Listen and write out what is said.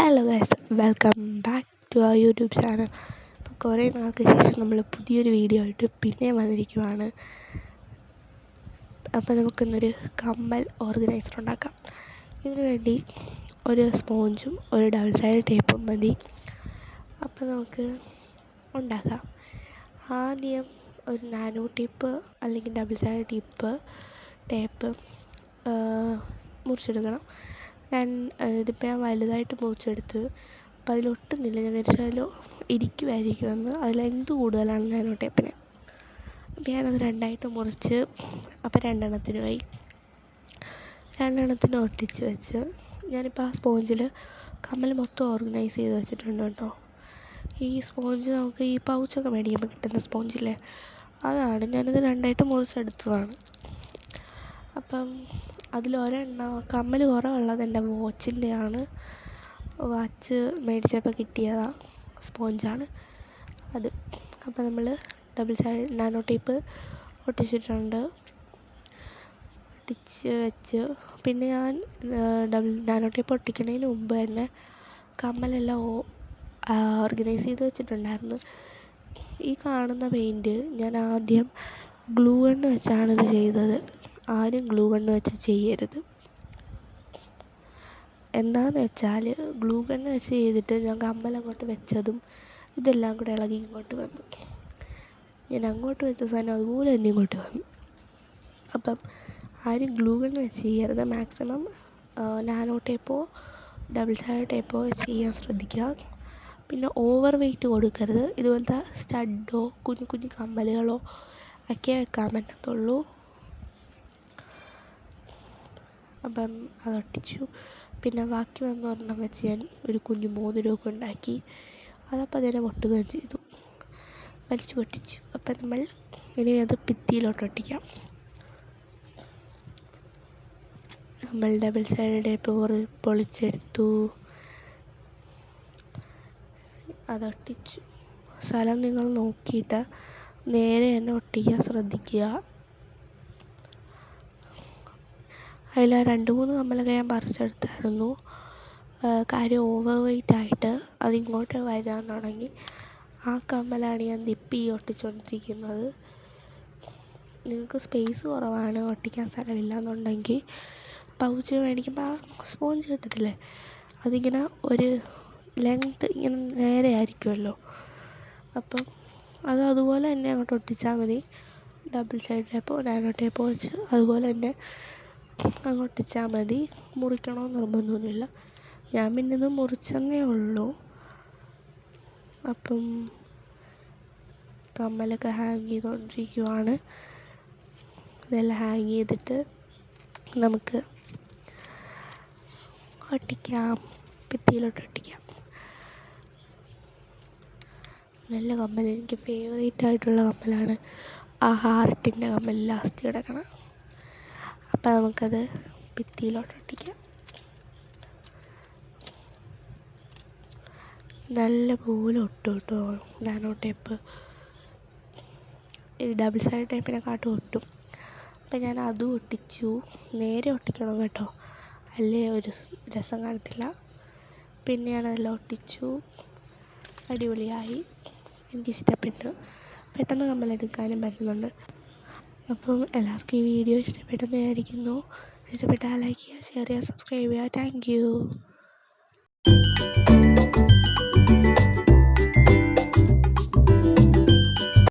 Hello guys, welcome back to our YouTube channel. അപ്പോൾ കുറേ നാൾക്ക് ശേഷം നമ്മൾ പുതിയൊരു വീഡിയോ ആയിട്ട് പിന്നെ വന്നിരിക്കുവാണ്. അപ്പോൾ നമുക്കിന്നൊരു കമ്മൽ ഓർഗനൈസർ ഉണ്ടാക്കാം. ഇതിനു വേണ്ടി ഒരു സ്പോഞ്ചും ഒരു ഡബിൾ സൈഡ് ടേപ്പും മതി. അപ്പോൾ നമുക്ക് ഉണ്ടാക്കാം. ആദ്യം ഒരു നാനോ ടേപ്പ് അല്ലെങ്കിൽ ഡബിൾ സൈഡ് ടേപ്പ് മുറിച്ചെടുക്കണം. ഇതിപ്പോൾ ഞാൻ വലുതായിട്ട് മുറിച്ചെടുത്ത്, അപ്പോൾ അതിലൊട്ടുന്നില്ല. ഞാൻ വിചാരിച്ചാലോ ഇരിക്കുമായിരിക്കുമെന്ന്. അതിൽ ലെങ്ത് കൂടുതലാണ് നാനോ ടേപ്പിന്. അപ്പോൾ ഞാനത് രണ്ടായിട്ട് മുറിച്ച്, അപ്പോൾ രണ്ടെണ്ണത്തിനുമായി ഒട്ടിച്ച് വെച്ച്, ഞാനിപ്പോൾ ആ സ്പോഞ്ചിൽ കമ്മൽ മൊത്തം ഓർഗനൈസ് ചെയ്ത് വെച്ചിട്ടുണ്ട് കേട്ടോ. ഈ സ്പോഞ്ച് നമുക്ക് ഈ പൗച്ചൊക്കെ മേടിക്കുമ്പോൾ കിട്ടുന്ന സ്പോഞ്ചില്ലേ, അതാണ്. ഞാനത് രണ്ടായിട്ട് മുറിച്ചെടുത്തതാണ്. അപ്പം അതിലൊരെണ്ണം കമ്മൽ കുറവുള്ളത് എൻ്റെ വാച്ചിൻ്റെയാണ്. വാച്ച് മേടിച്ചപ്പോൾ കിട്ടിയതാണ്, സ്പോഞ്ചാണ് അത്. അപ്പോൾ നമ്മൾ ഡബിൾ സൈഡ് നാനോ ടേപ്പ് ഒട്ടിച്ചിട്ടുണ്ട്, ഒട്ടിച്ച് വെച്ച്. പിന്നെ ഞാൻ നാനോ ടേപ്പ് ഒട്ടിക്കുന്നതിന് മുമ്പ് തന്നെ കമ്മലെല്ലാം ഓർഗനൈസ് ചെയ്ത് വെച്ചിട്ടുണ്ടായിരുന്നു. ഈ കാണുന്ന പെയിൻറ്റ് ഞാൻ ആദ്യം ഗ്ലൂ ഗണ്ണ് വെച്ചാണ് ഇത് ചെയ്തത്. ആരും ഗ്ലൂ ഗണ്ണ് വെച്ച് ചെയ്യരുത്. എന്താണെന്ന് വെച്ചാൽ ഗ്ലൂ ഗണ്ണ് വെച്ച് ചെയ്തിട്ട് ഞാൻ കമ്മലങ്ങോട്ട് വെച്ചതും ഇതെല്ലാം കൂടെ ഇളകി ഇങ്ങോട്ട് വന്നു. ഞാൻ അങ്ങോട്ട് വെച്ച സാധനം അതുപോലെ തന്നെ ഇങ്ങോട്ട് വന്നു. അപ്പം ആരും ഗ്ലൂ ഗണ്ണ് വെച്ച് ചെയ്യരുത്. മാക്സിമം നാനോ ടേപ്പോ ഡബിൾ സൈഡ് ടേപ്പോ വെച്ച് ചെയ്യാൻ ശ്രദ്ധിക്കുക. പിന്നെ ഓവർ വെയിറ്റ് കൊടുക്കരുത്. ഇതുപോലത്തെ സ്റ്റഡോ കുഞ്ഞു കുഞ്ഞു കമ്മലുകളോ ഒക്കെ വെക്കാൻ പറ്റത്തുള്ളൂ. അപ്പം അതൊട്ടിച്ചു. പിന്നെ ബാക്കി വന്ന ഒരെണ്ണം വെച്ച് ഞാൻ ഒരു കുഞ്ഞു മോതിരമൊക്കെ ഉണ്ടാക്കി. അതപ്പം തന്നെ പൊട്ടുകയും ചെയ്തു, വലിച്ചു പൊട്ടിച്ചു. അപ്പം നമ്മൾ ഇനി അത് ഭിത്തിയിലോട്ട് ഒട്ടിക്കാം. നമ്മൾ ഡബിൾ സൈഡ് ടേപ്പ് പൊളിച്ചെടുത്തു, അതൊട്ടിച്ചു. സ്ഥലം നിങ്ങൾ നോക്കിയിട്ട് നേരെ തന്നെ ഒട്ടിക്കാൻ ശ്രദ്ധിക്കുക. അതിൽ 2-3 കമ്മലൊക്കെ ഞാൻ പറിച്ചെടുത്തായിരുന്നു. കാര്യം ഓവർ വെയിറ്റ് ആയിട്ട് അതിങ്ങോട്ട് വരാൻ തുടങ്ങി. ആ കമ്മലാണ് ഞാൻ ഒട്ടിച്ചുകൊണ്ടിരിക്കുന്നത്. നിങ്ങൾക്ക് സ്പേസ് കുറവാണ്, ഒട്ടിക്കാൻ സ്ഥലമില്ല എന്നുണ്ടെങ്കിൽ പൗച്ച് മേടിക്കുമ്പോൾ ആ സ്പോഞ്ച് കിട്ടത്തില്ലേ, അതിങ്ങനെ ഒരു ലെങ്ത് ഇങ്ങനെ നേരെ ആയിരിക്കുമല്ലോ. അപ്പം അതുപോലെ തന്നെ അങ്ങോട്ട് ഒട്ടിച്ചാൽ മതി. ഡബിൾ സൈഡ് ടേപ്പോ നാനോ ടേപ്പോ വെച്ച് അതുപോലെ തന്നെ അങ്ങോട്ടിച്ചാൽ മതി. മുറിക്കണമെന്ന് നിർബന്ധമൊന്നുമില്ല. ഞാൻ പിന്നെ ഇത് മുറിച്ചെന്നേ ഉള്ളൂ. അപ്പം കമ്മലൊക്കെ ഹാങ് ചെയ്തുകൊണ്ടിരിക്കുവാണ്. ഇതെല്ലാം ഹാങ് ചെയ്തിട്ട് നമുക്ക് ഒട്ടിക്കാം, ഭിത്തിയിലോട്ട് ഒട്ടിക്കാം. നല്ല കമ്മൽ, എനിക്ക് ഫേവറേറ്റ് ആയിട്ടുള്ള കമ്മലാണ് ആ ഹാർട്ടിൻ്റെ കമ്മൽ ലാസ്റ്റ് കിടക്കണം. അപ്പം നമുക്കത് ഭിത്തിയിലോട്ട് ഒട്ടിക്കാം. നല്ല പോലെ ഒട്ടും കേട്ടോ നാനോ ടേപ്പ്. ഡബിൾ സൈഡ് ടേപ്പിനെക്കാട്ടും ഒട്ടും. അപ്പം ഞാൻ അതും ഒട്ടിച്ചു. നേരെ ഒട്ടിക്കണം കേട്ടോ, അല്ലേ ഒരു രസം കാണത്തില്ല. പിന്നെ ഞാനതെല്ലാം ഒട്ടിച്ചു, അടിപൊളിയായി. എനിക്കിഷ്ടപ്പെട്ടു. പെട്ടെന്ന് കമ്മലെടുക്കാനും പറ്റുന്നുണ്ട്. അപ്പം എല്ലാവർക്കും ഈ വീഡിയോ ഇഷ്ടപ്പെട്ടെന്ന് വിചാരിക്കുന്നു. ഇഷ്ടപ്പെട്ടാൽ ലൈക്ക് ചെയ്യുക, ഷെയർ ചെയ്യുക, സബ്സ്ക്രൈബ് ചെയ്യുക. Thank you.